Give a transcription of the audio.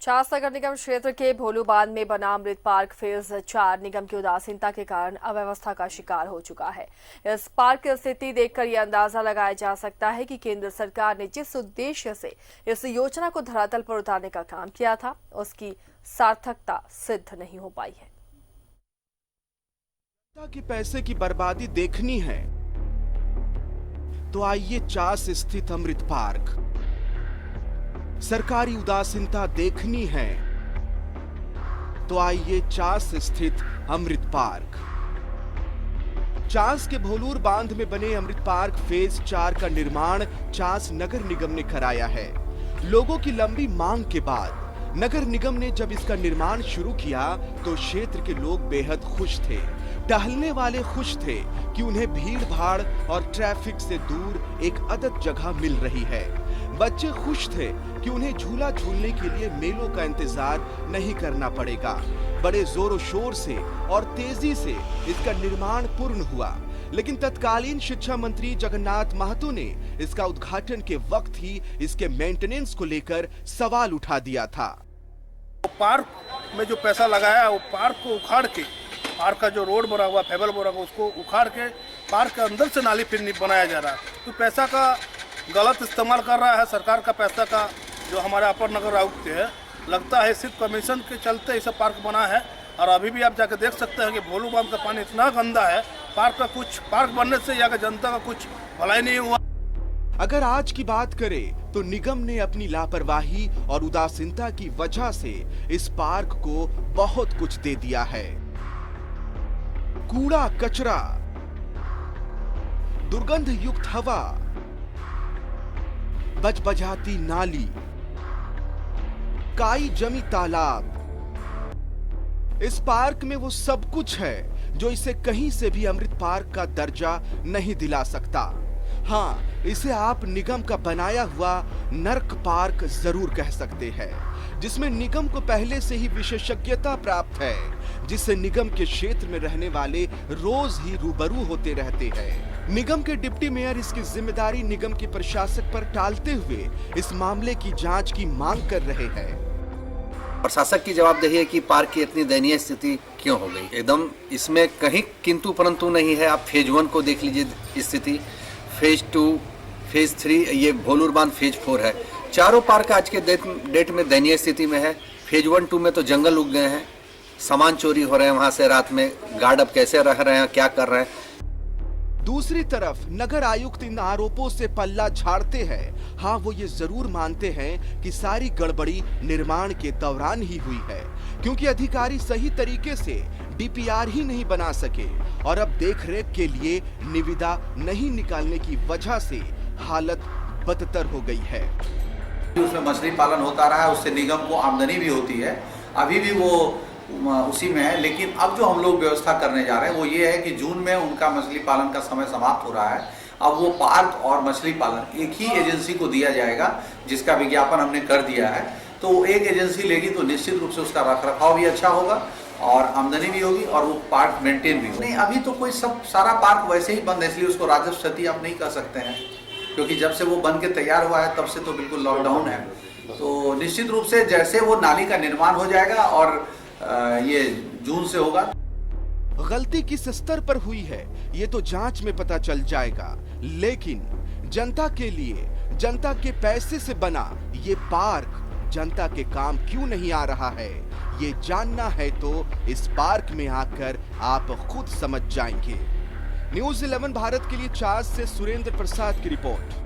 चास नगर निगम क्षेत्र के भोलू बांध में बना अमृत पार्क फेज 4 निगम की उदासीनता के कारण अव्यवस्था का शिकार हो चुका है। इस पार्क की स्थिति देखकर यह अंदाजा लगाया जा सकता है कि केंद्र सरकार ने जिस उद्देश्य से इस योजना को धरातल पर उतारने का काम किया था, उसकी सार्थकता सिद्ध नहीं हो पाई है। की पैसे की बर्बादी देखनी है तो आइए चास स्थित अमृत पार्क। सरकारी उदासीनता देखनी है तो आइए चास स्थित अमृत पार्क। चास के भोलूर बांध में बने अमृत पार्क फेज 4 का निर्माण चास नगर निगम ने कराया है। लोगों की लंबी मांग के बाद नगर निगम ने जब इसका निर्माण शुरू किया तो क्षेत्र के लोग बेहद खुश थे। टहलने वाले खुश थे कि उन्हें भीड़ भाड़ और ट्रैफिक से दूर एक अदद जगह मिल रही है। बच्चे खुश थे कि उन्हें झूला झूलने के लिए मेलों का इंतजार नहीं करना पड़ेगा। बड़े जोरों शोर से और तेजी से इसका निर्माण पूर्ण हुआ, लेकिन तत्कालीन शिक्षा मंत्री जगन्नाथ महतो ने इसका उद्घाटन के वक्त ही इसके मेंटेनेंस को लेकर सवाल उठा दिया था। पार्क में जो पैसा लगाया है वो पार्क को उखाड़ के, पार्क का जो रोड बना हुआ फेबल बना हुआ उसको उखाड़ के पार्क के अंदर से नाली फिर बनाया जा रहा है। तो पैसा का गलत इस्तेमाल कर रहा है सरकार का पैसा का। जो हमारे अपर नगर आयुक्त है, लगता है सिर्फ कमीशन के चलते इसे पार्क बना है। और अभी भी आप जाकर देख सकते हैं कि भोलू बांध का पानी इतना गंदा है, पार्क बनने से यहाँ का जनता का कुछ भलाई नहीं हुआ। अगर आज की बात करें तो निगम ने अपनी लापरवाही और उदासीनता की वजह से इस पार्क को बहुत कुछ दे दिया है। कूड़ा कचरा, दुर्गंध युक्त हवा, बजबजाती नाली, काई जमी तालाब। इस पार्क में वो सब कुछ है जो इसे कहीं से भी अमृत पार्क का दर्जा नहीं दिला सकता। हाँ, इसे आप निगम का बनाया हुआ नर्क पार्क जरूर कह सकते हैं, जिसमें निगम को पहले से ही विशेषज्ञता प्राप्त है, जिससे निगम के क्षेत्र में रहने वाले रोज ही रूबरू होते रहते हैं। निगम के डिप्टी मेयर इसकी जिम्मेदारी निगम के प्रशासक पर टालते हुए इस मामले की जांच की मांग कर रहे हैं। प्रशासक की जवाबदेही है कि पार्क की इतनी दयनीय स्थिति क्यों हो गई। एकदम इसमें कहीं किंतु परंतु नहीं है। आप फेज 1 को देख लीजिए स्थिति, फेज 2, फेज 3, ये भोलूर बांध फेज 4 है। चारों पार्क आज के डेट में दयनीय स्थिति में है। फेज 1, 2 में तो जंगल उग गए हैं, सामान चोरी हो रहे हैं वहां से रात में, गार्ड अब कैसे रह रहे हैं, क्या कर रहे हैं। दूसरी तरफ नगर आयुक्त इन आरोपों से पल्ला झाड़ते हैं। हाँ, वो ये जरूर मानते हैं कि सारी गड़बड़ी निर्माण के दौरान ही हुई है, क्योंकि अधिकारी सही तरीके से डीपीआर ही नहीं बना सके और अब देखरेख के लिए निविदा नहीं निकालने की वजह से हालत बदतर हो गई है। उसमें मछली पालन होता रहा है, उससे निगम को आमदनी भी होती है, अभी भी वो उसी में है। लेकिन अब जो हम लोग व्यवस्था करने जा रहे हैं वो ये है कि जून में उनका मछली पालन का समय समाप्त हो रहा है। अब वो पार्क और मछली पालन एक ही एजेंसी को दिया जाएगा, जिसका विज्ञापन हमने कर दिया है। तो एक एजेंसी लेगी तो निश्चित रूप से उसका रखरखाव भी अच्छा होगा और आमदनी भी होगी और वो पार्क मेंटेन भी होगा। नहीं, अभी तो कोई सारा पार्क वैसे ही बंद है, इसलिए उसको राजस्व क्षति आप नहीं कर सकते हैं, क्योंकि जब से वो बन के तैयार हुआ है तब से तो बिल्कुल लॉकडाउन है। तो निश्चित रूप से जैसे वो नाली का निर्माण हो जाएगा और ये जून से होगा। गलती किस स्तर पर हुई है ये तो जांच में पता चल जाएगा, लेकिन जनता के लिए, जनता के पैसे से बना ये पार्क जनता के काम क्यों नहीं आ रहा है, ये जानना है तो इस पार्क में आकर आप खुद समझ जाएंगे। न्यूज़ 11 भारत के लिए चास से सुरेंद्र प्रसाद की रिपोर्ट।